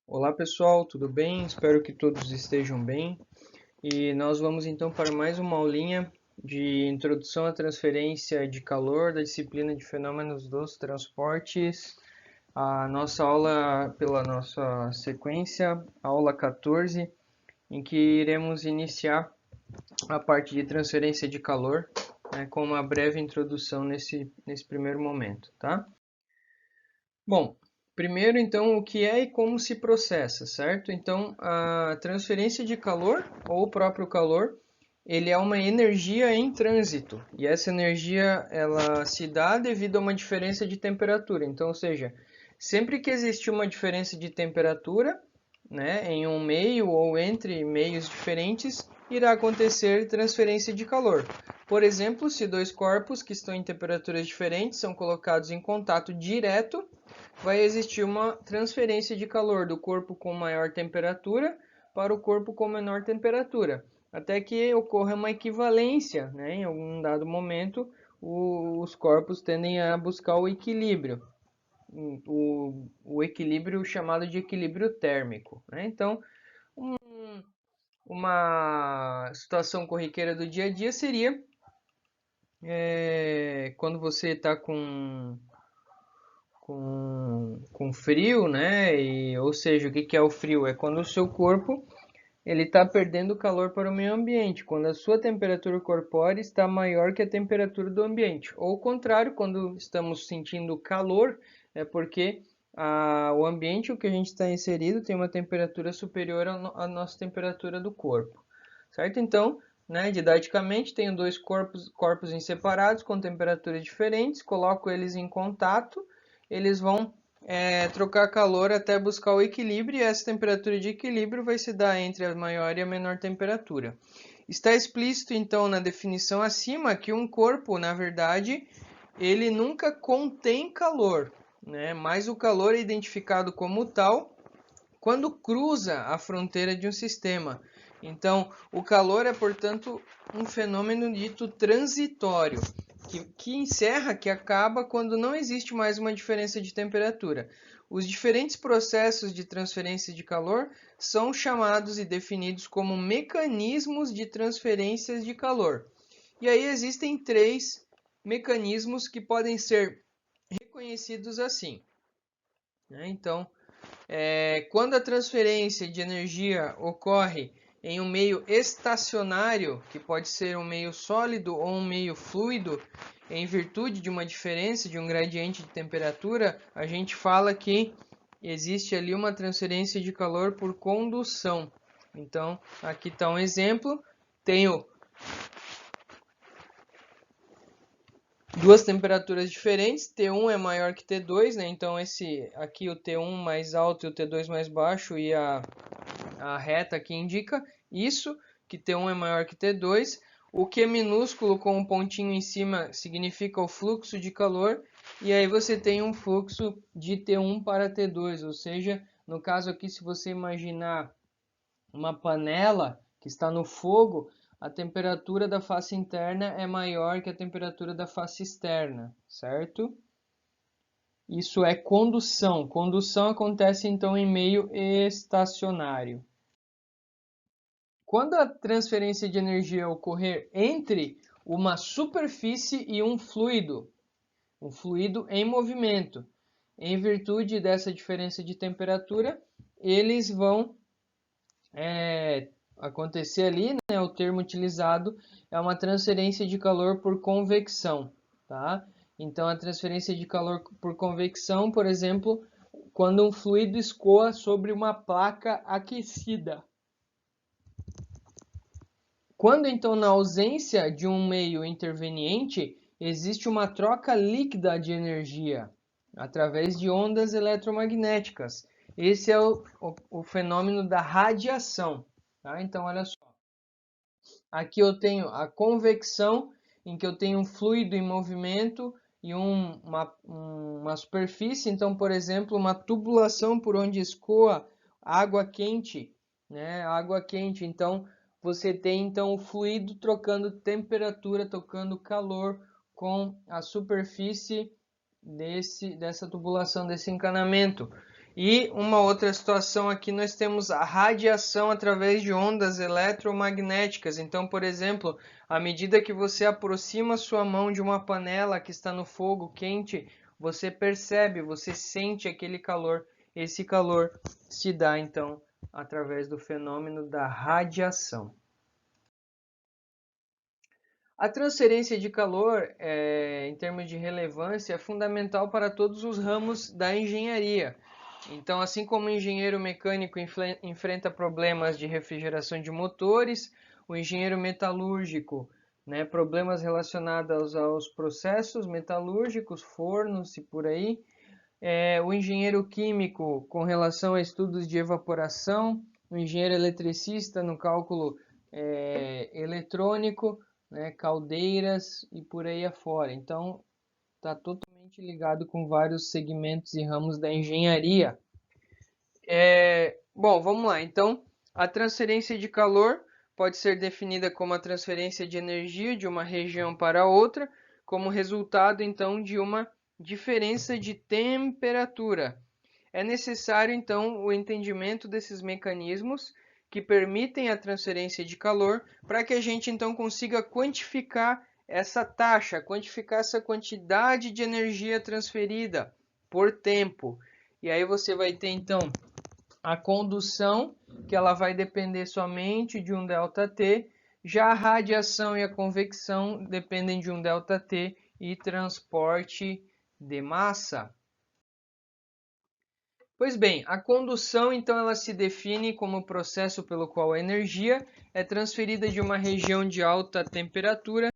Olá pessoal, tudo bem? Espero que todos estejam bem. E nós vamos então para mais uma aulinha de introdução à transferência de calor da disciplina de fenômenos dos transportes. A nossa aula pela nossa sequência, aula 14, em que iremos iniciar a parte de transferência de calor, né, com uma breve introdução nesse primeiro momento, tá? Bom, primeiro então o que é e como se processa, certo? Então a transferência de calor ou o próprio calor, ele é uma energia em trânsito e essa energia ela se dá devido a uma diferença de temperatura. Então, ou seja, sempre que existe uma diferença de temperatura, né, em um meio ou entre meios diferentes, irá acontecer transferência de calor. Por exemplo, se dois corpos que estão em temperaturas diferentes são colocados em contato direto, vai existir uma transferência de calor do corpo com maior temperatura para o corpo com menor temperatura, até que ocorra uma equivalência, né? Em algum dado momento, os corpos tendem a buscar o equilíbrio, o equilíbrio chamado de equilíbrio térmico, né? Então, uma situação corriqueira do dia a dia seria quando você está com frio, né? Ou seja, o que é o frio? É quando o seu corpo ele está perdendo calor para o meio ambiente, quando a sua temperatura corpórea está maior que a temperatura do ambiente. Ou o contrário, quando estamos sentindo calor, é porque o ambiente em que a gente está inserido tem uma temperatura superior à nossa temperatura do corpo. Certo? Então, né, didaticamente, tenho dois corpos separados com temperaturas diferentes, coloco eles em contato, eles vão trocar calor até buscar o equilíbrio, e essa temperatura de equilíbrio vai se dar entre a maior e a menor temperatura. Está explícito, então, na definição acima que um corpo, na verdade, ele nunca contém calor, né? Mas o calor é identificado como tal quando cruza a fronteira de um sistema. Então, o calor é, portanto, um fenômeno dito transitório, que encerra, que acaba quando não existe mais uma diferença de temperatura. Os diferentes processos de transferência de calor são chamados e definidos como mecanismos de transferências de calor. E aí existem três mecanismos que podem ser reconhecidos assim, né? Então, quando a transferência de energia ocorre em um meio estacionário, que pode ser um meio sólido ou um meio fluido, em virtude de uma diferença de um gradiente de temperatura, a gente fala que existe ali uma transferência de calor por condução. Então, aqui está um exemplo. Tenho duas temperaturas diferentes, T1 é maior que T2, né? Então esse aqui o T1 mais alto e o T2 mais baixo, e a reta aqui indica isso, que T1 é maior que T2. O Q minúsculo com um pontinho em cima significa o fluxo de calor, e aí você tem um fluxo de T1 para T2, ou seja, no caso aqui, se você imaginar uma panela que está no fogo, a temperatura da face interna é maior que a temperatura da face externa, certo? Isso é condução. Condução acontece então em meio estacionário. Quando a transferência de energia ocorrer entre uma superfície e um fluido em movimento, em virtude dessa diferença de temperatura, eles vão acontecer ali, né? O termo utilizado é uma transferência de calor por convecção, tá? Então, a transferência de calor por convecção, por exemplo, quando um fluido escoa sobre uma placa aquecida. Quando, então, na ausência de um meio interveniente, existe uma troca líquida de energia através de ondas eletromagnéticas. Esse é o fenômeno da radiação. Tá? Então, olha só. Aqui eu tenho a convecção, em que eu tenho um fluido em movimento e uma superfície. Então, por exemplo, uma tubulação por onde escoa água quente, né? Água quente. Então, você tem então o fluido trocando temperatura, trocando calor com a superfície dessa tubulação, desse encanamento. E uma outra situação aqui, nós temos a radiação através de ondas eletromagnéticas. Então, por exemplo, à medida que você aproxima sua mão de uma panela que está no fogo quente, você percebe, você sente aquele calor. Esse calor se dá, então, através do fenômeno da radiação. A transferência de calor, em termos de relevância, é fundamental para todos os ramos da engenharia. Então, assim como o engenheiro mecânico enfrenta problemas de refrigeração de motores, o engenheiro metalúrgico, né, problemas relacionados aos processos metalúrgicos, fornos e por aí, o engenheiro químico com relação a estudos de evaporação, o engenheiro eletricista no cálculo eletrônico, né, caldeiras e por aí afora. Então, está totalmente ligado com vários segmentos e ramos da engenharia. Bom, vamos lá. Então, a transferência de calor pode ser definida como a transferência de energia de uma região para outra, como resultado, então, de uma diferença de temperatura. É necessário, então, o entendimento desses mecanismos que permitem a transferência de calor para que a gente, então, consiga quantificar essa taxa, quantificar essa quantidade de energia transferida por tempo. E aí você vai ter, então, a condução, que ela vai depender somente de um ΔT, já a radiação e a convecção dependem de um ΔT e transporte de massa. Pois bem, a condução, então, ela se define como o processo pelo qual a energia é transferida de uma região de alta temperatura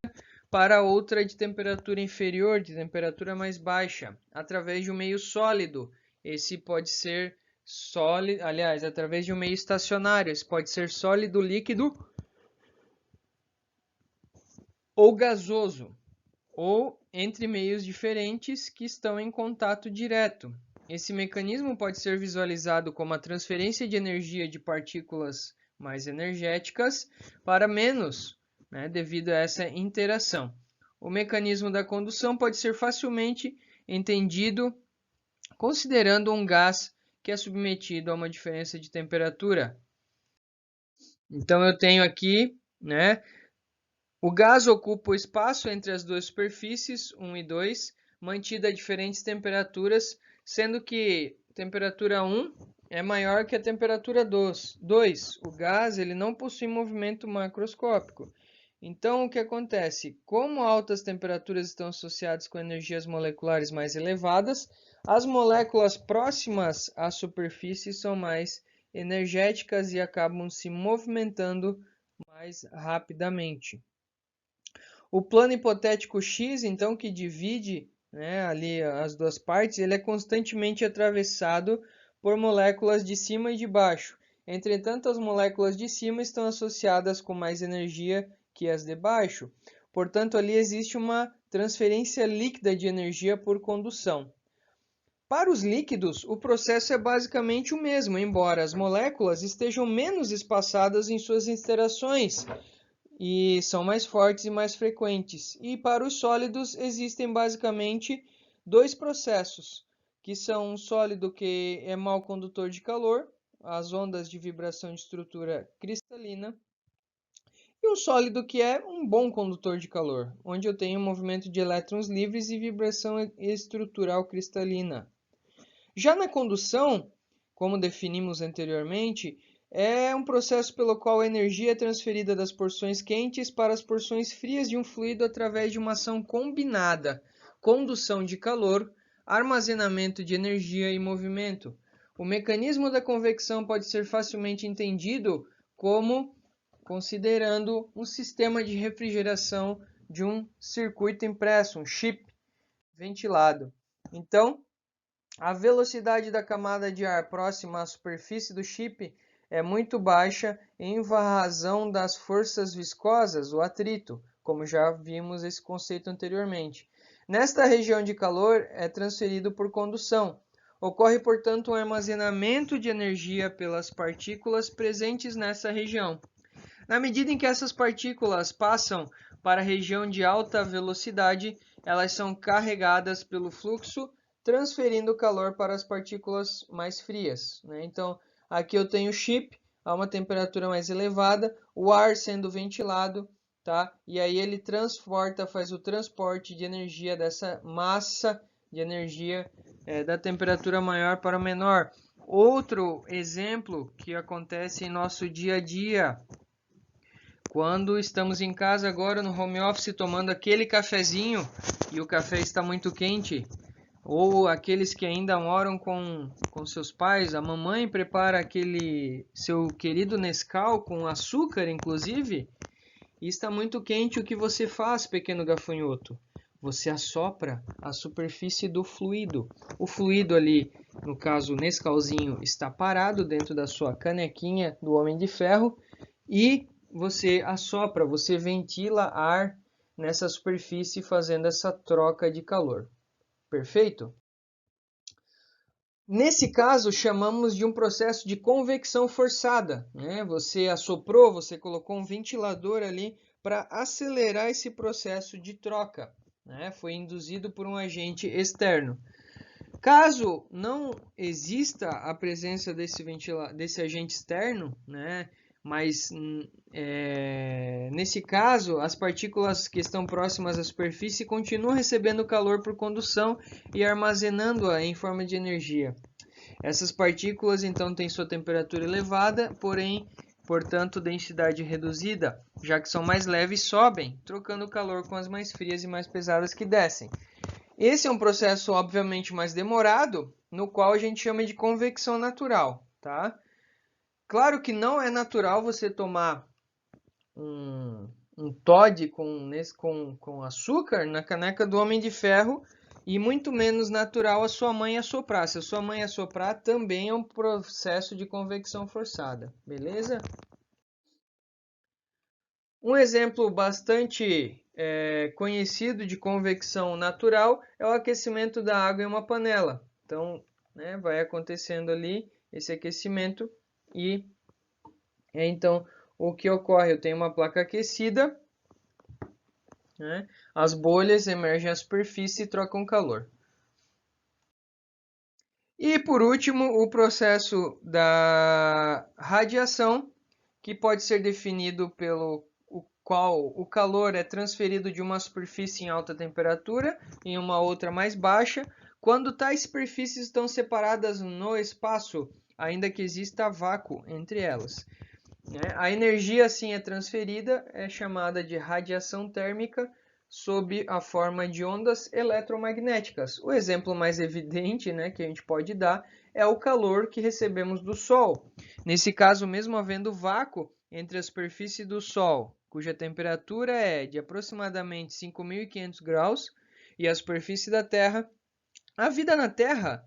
para outra de temperatura inferior, de temperatura mais baixa, através de um meio sólido. Esse pode ser sólido, aliás, através de um meio estacionário. Esse pode ser sólido, líquido ou gasoso, ou entre meios diferentes que estão em contato direto. Esse mecanismo pode ser visualizado como a transferência de energia de partículas mais energéticas para menos, né, devido a essa interação. O mecanismo da condução pode ser facilmente entendido considerando um gás que é submetido a uma diferença de temperatura. Então eu tenho aqui, né, o gás ocupa o espaço entre as duas superfícies, 1 e 2, mantida a diferentes temperaturas, sendo que temperatura 1 é maior que a temperatura 2. O gás ele não possui movimento macroscópico. Então, o que acontece? Como altas temperaturas estão associadas com energias moleculares mais elevadas, as moléculas próximas à superfície são mais energéticas e acabam se movimentando mais rapidamente. O plano hipotético X, então, que divide, né, ali as duas partes, ele é constantemente atravessado por moléculas de cima e de baixo. Entretanto, as moléculas de cima estão associadas com mais energia que as de baixo. Portanto, ali existe uma transferência líquida de energia por condução. Para os líquidos, o processo é basicamente o mesmo, embora as moléculas estejam menos espaçadas em suas interações e são mais fortes e mais frequentes. E para os sólidos existem basicamente dois processos, que são um sólido que é mau condutor de calor, as ondas de vibração de estrutura cristalina, e um sólido que é um bom condutor de calor, onde eu tenho movimento de elétrons livres e vibração estrutural cristalina. Já na condução, como definimos anteriormente, é um processo pelo qual a energia é transferida das porções quentes para as porções frias de um fluido através de uma ação combinada, condução de calor, armazenamento de energia e movimento. O mecanismo da convecção pode ser facilmente entendido como considerando um sistema de refrigeração de um circuito impresso, um chip ventilado. Então, a velocidade da camada de ar próxima à superfície do chip é muito baixa em razão das forças viscosas, o atrito, como já vimos esse conceito anteriormente. Nesta região de calor é transferido por condução. Ocorre, portanto, um armazenamento de energia pelas partículas presentes nessa região. Na medida em que essas partículas passam para a região de alta velocidade, elas são carregadas pelo fluxo transferindo calor para as partículas mais frias, né? Então, aqui eu tenho o chip a uma temperatura mais elevada, o ar sendo ventilado, tá? E aí ele faz o transporte de energia dessa massa de energia da temperatura maior para menor. Outro exemplo que acontece em nosso dia a dia, quando estamos em casa agora no home office tomando aquele cafezinho e o café está muito quente, ou aqueles que ainda moram com seus pais, a mamãe prepara aquele seu querido Nescau com açúcar, inclusive, e está muito quente, o que você faz, pequeno gafanhoto? Você assopra a superfície do fluido. O fluido ali, no caso o Nescauzinho, está parado dentro da sua canequinha do Homem de Ferro e você assopra, você ventila ar nessa superfície fazendo essa troca de calor. Perfeito? Nesse caso, chamamos de um processo de convecção forçada, né? Você assoprou, você colocou um ventilador ali para acelerar esse processo de troca, né? Foi induzido por um agente externo. Caso não exista a presença desse agente externo, né? Mas nesse caso, as partículas que estão próximas à superfície continuam recebendo calor por condução e armazenando-a em forma de energia. Essas partículas então têm sua temperatura elevada, porém, portanto, densidade reduzida, já que são mais leves, sobem, trocando calor com as mais frias e mais pesadas que descem. Esse é um processo obviamente mais demorado, no qual a gente chama de convecção natural, tá? Claro que não é natural você tomar um Toddy com açúcar na caneca do Homem de Ferro e muito menos natural a sua mãe assoprar. Se a sua mãe assoprar, também é um processo de convecção forçada, beleza? Um exemplo bastante conhecido de convecção natural é o aquecimento da água em uma panela. Então, né, vai acontecendo ali esse aquecimento e então o que ocorre? Eu tenho uma placa aquecida, né, as bolhas emergem à superfície e trocam calor. E por último, o processo da radiação, que pode ser definido pelo qual o calor é transferido de uma superfície em alta temperatura em uma outra mais baixa, quando tais superfícies estão separadas no espaço, ainda que exista vácuo entre elas. A energia assim é transferida, é chamada de radiação térmica, sob a forma de ondas eletromagnéticas. O exemplo mais evidente, né, que a gente pode dar é o calor que recebemos do Sol. Nesse caso, mesmo havendo vácuo entre a superfície do Sol, cuja temperatura é de aproximadamente 5.500 graus, e a superfície da Terra, a vida na Terra,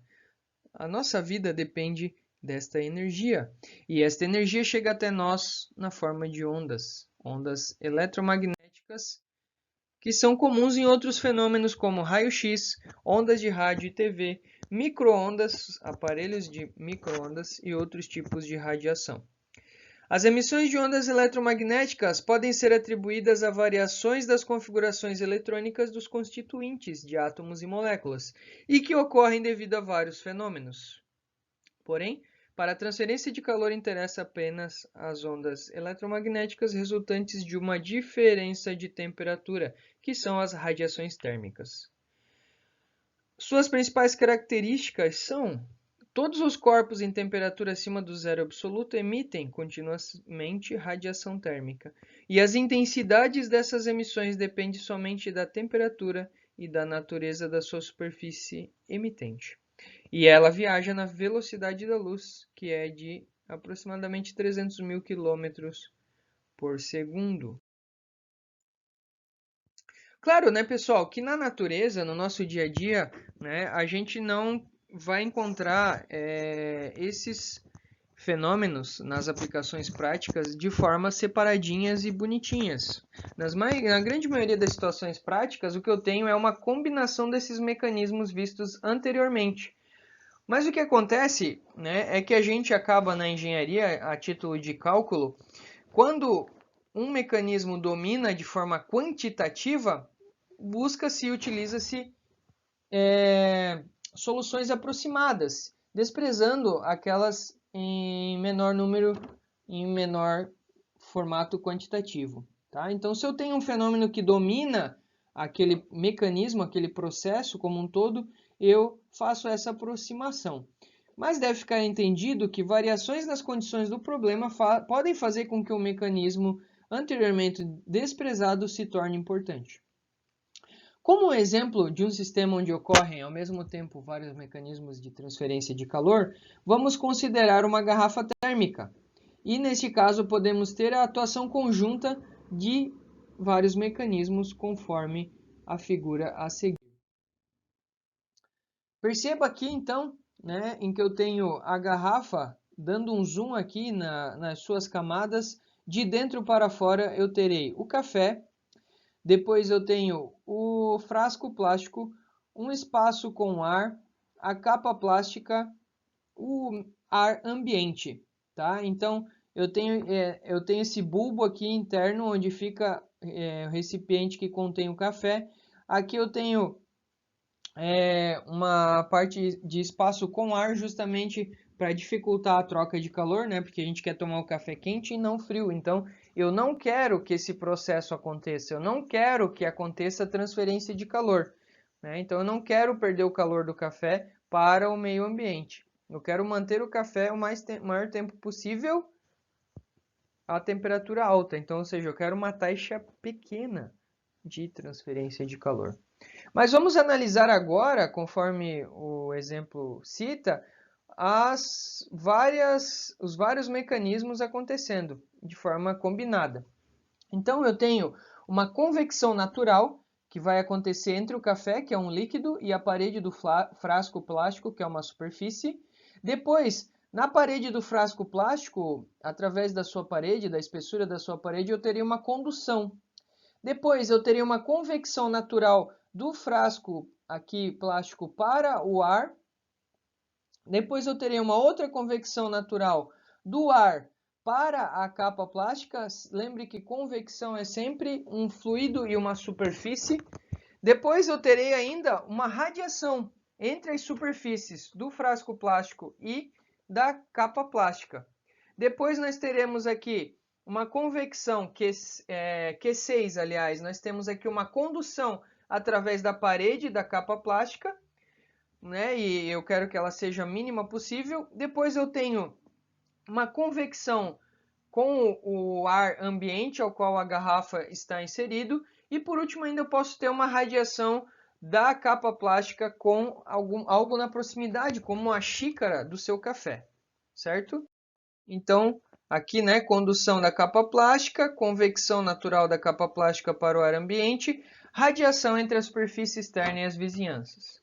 a nossa vida depende desta energia. E esta energia chega até nós na forma de ondas, ondas eletromagnéticas, que são comuns em outros fenômenos como raio-x, ondas de rádio e TV, micro-ondas, aparelhos de micro-ondas e outros tipos de radiação. As emissões de ondas eletromagnéticas podem ser atribuídas a variações das configurações eletrônicas dos constituintes de átomos e moléculas, e que ocorrem devido a vários fenômenos. Porém, para a transferência de calor interessa apenas as ondas eletromagnéticas resultantes de uma diferença de temperatura, que são as radiações térmicas. Suas principais características são: todos os corpos em temperatura acima do zero absoluto emitem continuamente radiação térmica, e as intensidades dessas emissões dependem somente da temperatura e da natureza da sua superfície emitente. E ela viaja na velocidade da luz, que é de aproximadamente 300.000 km por segundo. Claro, né, pessoal, que na natureza, no nosso dia a dia, né, a gente não vai encontrar esses fenômenos nas aplicações práticas de forma separadinhas e bonitinhas. Na grande maioria das situações práticas, o que eu tenho é uma combinação desses mecanismos vistos anteriormente. Mas o que acontece, né, é que a gente acaba na engenharia, a título de cálculo, quando um mecanismo domina de forma quantitativa, busca-se e utiliza-se soluções aproximadas, desprezando aquelas em menor número, em menor formato quantitativo. Tá? Então, se eu tenho um fenômeno que domina aquele mecanismo, aquele processo como um todo, eu faço essa aproximação. Mas deve ficar entendido que variações nas condições do problema podem fazer com que o mecanismo anteriormente desprezado se torne importante. Como um exemplo de um sistema onde ocorrem ao mesmo tempo vários mecanismos de transferência de calor, vamos considerar uma garrafa térmica. E neste caso podemos ter a atuação conjunta de vários mecanismos conforme a figura a seguir. Perceba aqui então, né, em que eu tenho a garrafa, dando um zoom aqui nas suas camadas, de dentro para fora eu terei o café. Depois eu tenho o frasco plástico, um espaço com ar, a capa plástica, o ar ambiente, tá? Então eu tenho esse bulbo aqui interno onde fica o recipiente que contém o café. Aqui eu tenho uma parte de espaço com ar justamente para dificultar a troca de calor, né? Porque a gente quer tomar o café quente e não frio. Então, eu não quero que esse processo aconteça. Eu não quero que aconteça transferência de calor, né? Então, eu não quero perder o calor do café para o meio ambiente. Eu quero manter o café o maior tempo possível a temperatura alta. Então, ou seja, eu quero uma taxa pequena de transferência de calor. Mas vamos analisar agora, conforme o exemplo cita, os vários mecanismos acontecendo de forma combinada. Então eu tenho uma convecção natural que vai acontecer entre o café, que é um líquido, e a parede do frasco plástico, que é uma superfície. Depois, na parede do frasco plástico, através da sua parede, da espessura da sua parede, eu teria uma condução. Depois eu teria uma convecção natural do frasco aqui plástico para o ar. Depois eu teria uma outra convecção natural do ar para a capa plástica. Lembre que convecção é sempre um fluido e uma superfície. Depois eu terei ainda uma radiação entre as superfícies do frasco plástico e da capa plástica. Depois nós teremos aqui uma convecção, Q6, aliás, nós temos aqui uma condução através da parede da capa plástica, né? E eu quero que ela seja a mínima possível. Depois eu tenho uma convecção com o ar ambiente ao qual a garrafa está inserido. E por último ainda eu posso ter uma radiação da capa plástica com algo na proximidade, como a xícara do seu café, certo? Então, aqui, né, condução da capa plástica, convecção natural da capa plástica para o ar ambiente, radiação entre a superfície externa e as vizinhanças.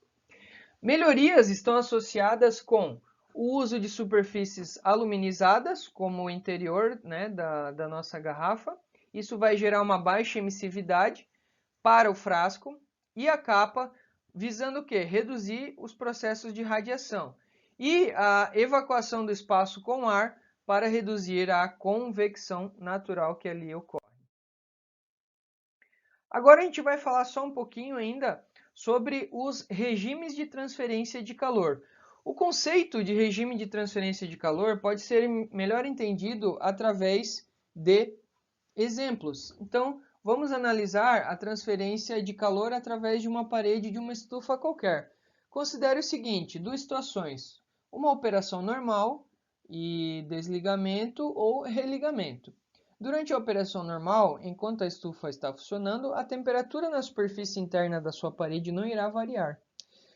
Melhorias estão associadas com o uso de superfícies aluminizadas, como o interior, né, da nossa garrafa. Isso vai gerar uma baixa emissividade para o frasco e a capa, visando o quê? Reduzir os processos de radiação. E a evacuação do espaço com ar para reduzir a convecção natural que ali ocorre. Agora a gente vai falar só um pouquinho ainda sobre os regimes de transferência de calor. O conceito de regime de transferência de calor pode ser melhor entendido através de exemplos. Então, vamos analisar a transferência de calor através de uma parede de uma estufa qualquer. Considere o seguinte, duas situações: uma operação normal e desligamento ou religamento. Durante a operação normal, enquanto a estufa está funcionando, a temperatura na superfície interna da sua parede não irá variar.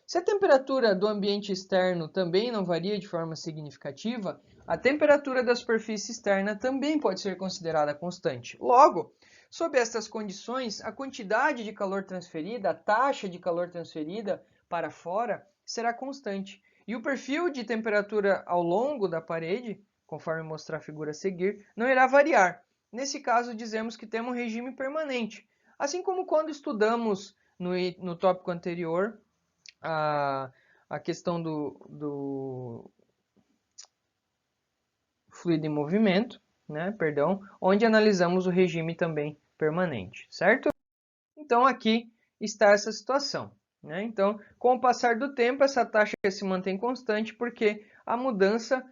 Se a temperatura do ambiente externo também não varia de forma significativa, a temperatura da superfície externa também pode ser considerada constante. Logo, sob estas condições, a quantidade de calor transferida, a taxa de calor transferida para fora, será constante. E o perfil de temperatura ao longo da parede, conforme mostrar a figura a seguir, não irá variar. Nesse caso, dizemos que temos um regime permanente. Assim como quando estudamos no tópico anterior, a questão do fluido em movimento, né, perdão, onde analisamos o regime também permanente, certo? Então aqui está essa situação. né? Então, com o passar do tempo, essa taxa se mantém constante porque a mudança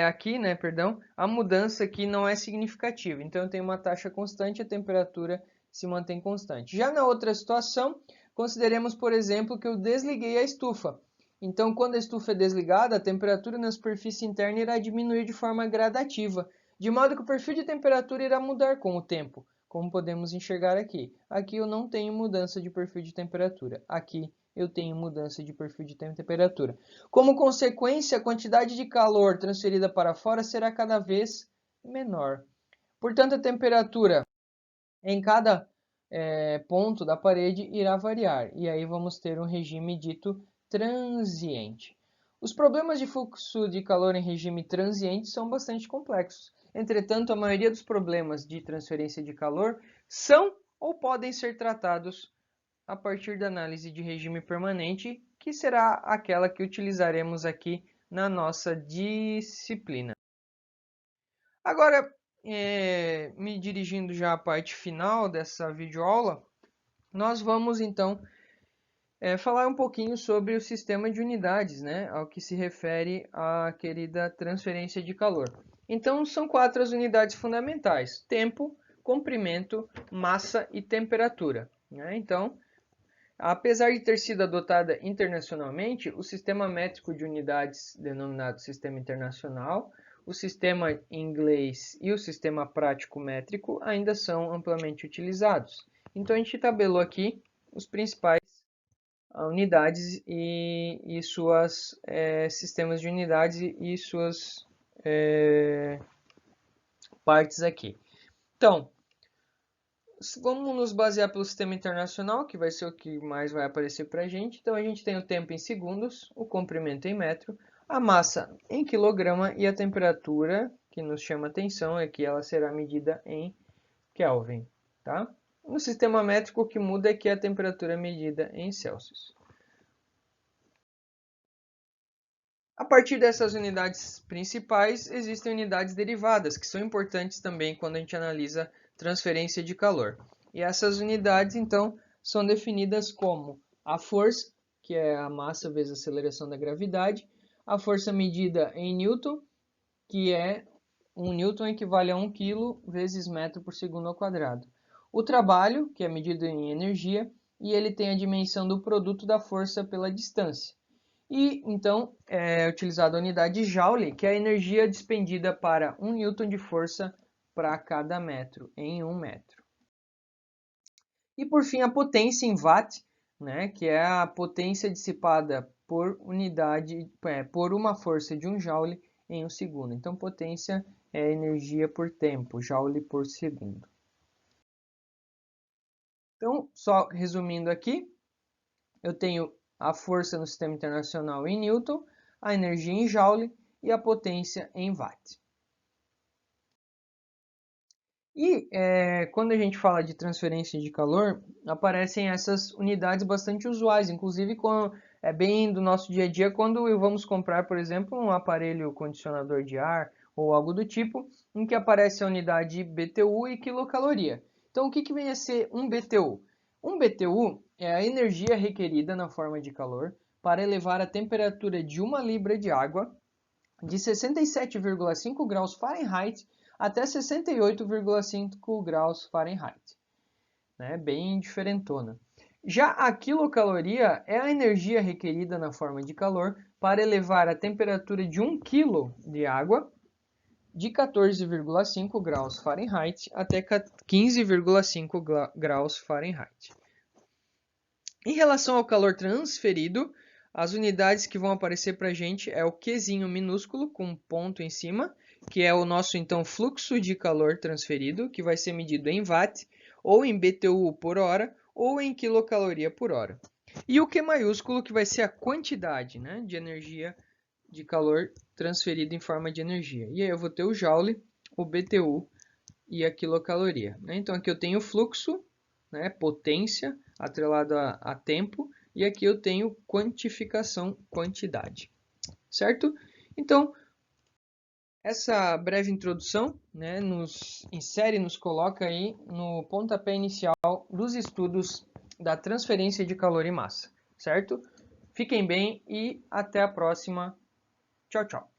aqui, né, perdão, a mudança aqui não é significativa. Então, eu tenho uma taxa constante, a temperatura se mantém constante. Já na outra situação, consideremos, por exemplo, que eu desliguei a estufa. Então, quando a estufa é desligada, a temperatura na superfície interna irá diminuir de forma gradativa, de modo que o perfil de temperatura irá mudar com o tempo, como podemos enxergar aqui. Aqui eu não tenho mudança de perfil de temperatura. Aqui eu tenho mudança de perfil de temperatura. Como consequência, a quantidade de calor transferida para fora será cada vez menor. Portanto, a temperatura em cada ponto da parede irá variar. E aí vamos ter um regime dito transiente. Os problemas de fluxo de calor em regime transiente são bastante complexos. Entretanto, a maioria dos problemas de transferência de calor são ou podem ser tratados a partir da análise de regime permanente, que será aquela que utilizaremos aqui na nossa disciplina. Agora, me dirigindo já à parte final dessa videoaula, nós vamos então falar um pouquinho sobre o sistema de unidades, né, ao que se refere à querida transferência de calor. Então, são 4 as unidades fundamentais: tempo, comprimento, massa e temperatura, né? Então, apesar de ter sido adotada internacionalmente, o sistema métrico de unidades, denominado Sistema Internacional, o sistema inglês e o sistema prático métrico ainda são amplamente utilizados. Então, a gente tabelou aqui os principais unidades e suas sistemas de unidades e suas partes aqui. Então, vamos nos basear pelo sistema internacional, que vai ser o que mais vai aparecer para a gente. Então, a gente tem o tempo em segundos, o comprimento em metro, a massa em quilograma e a temperatura, que nos chama atenção, é que ela será medida em Kelvin. Tá? No sistema métrico, o que muda é que a temperatura é medida em Celsius. A partir dessas unidades principais, existem unidades derivadas, que são importantes também quando a gente analisa transferência de calor. E essas unidades, então, são definidas como a força, que é a massa vezes a aceleração da gravidade, a força medida em Newton, que é 1 Newton equivale a 1 kg vezes metro por segundo ao quadrado. O trabalho, que é medido em energia, e ele tem a dimensão do produto da força pela distância. E, então, é utilizada a unidade Joule, que é a energia despendida para 1 Newton de força para cada metro, em 1 metro. E, por fim, a potência em Watt, né, que é a potência dissipada por unidade, por uma força de 1 Joule em 1 segundo. Então, potência é energia por tempo, Joule por segundo. Então, só resumindo aqui, eu tenho a força no sistema internacional em Newton, a energia em Joule e a potência em Watt. E quando a gente fala de transferência de calor, aparecem essas unidades bastante usuais, inclusive é bem do nosso dia a dia quando vamos comprar, por exemplo, um aparelho condicionador de ar ou algo do tipo, em que aparece a unidade BTU e quilocaloria. Então, o que vem a ser um BTU? Um BTU é a energia requerida na forma de calor para elevar a temperatura de 1 libra de água de 67,5 graus Fahrenheit até 68,5 graus Fahrenheit. Né? Bem diferentona. Já a quilocaloria é a energia requerida na forma de calor para elevar a temperatura de 1 kg de água de 14,5 graus Fahrenheit até 15,5 graus Fahrenheit. Em relação ao calor transferido, as unidades que vão aparecer para a gente é o Qzinho minúsculo com um ponto em cima, que é o nosso então fluxo de calor transferido, que vai ser medido em watt, ou em BTU por hora, ou em quilocaloria por hora. E o Q maiúsculo, que vai ser a quantidade, né, de energia de calor transferido em forma de energia. E aí eu vou ter o Joule, o BTU e a quilocaloria. Então aqui eu tenho o fluxo, né, potência, atrelado a tempo, e aqui eu tenho quantificação, quantidade, certo? Então, essa breve introdução, né, nos coloca aí no pontapé inicial dos estudos da transferência de calor e massa. certo? Fiquem bem e até a próxima. Tchau, tchau.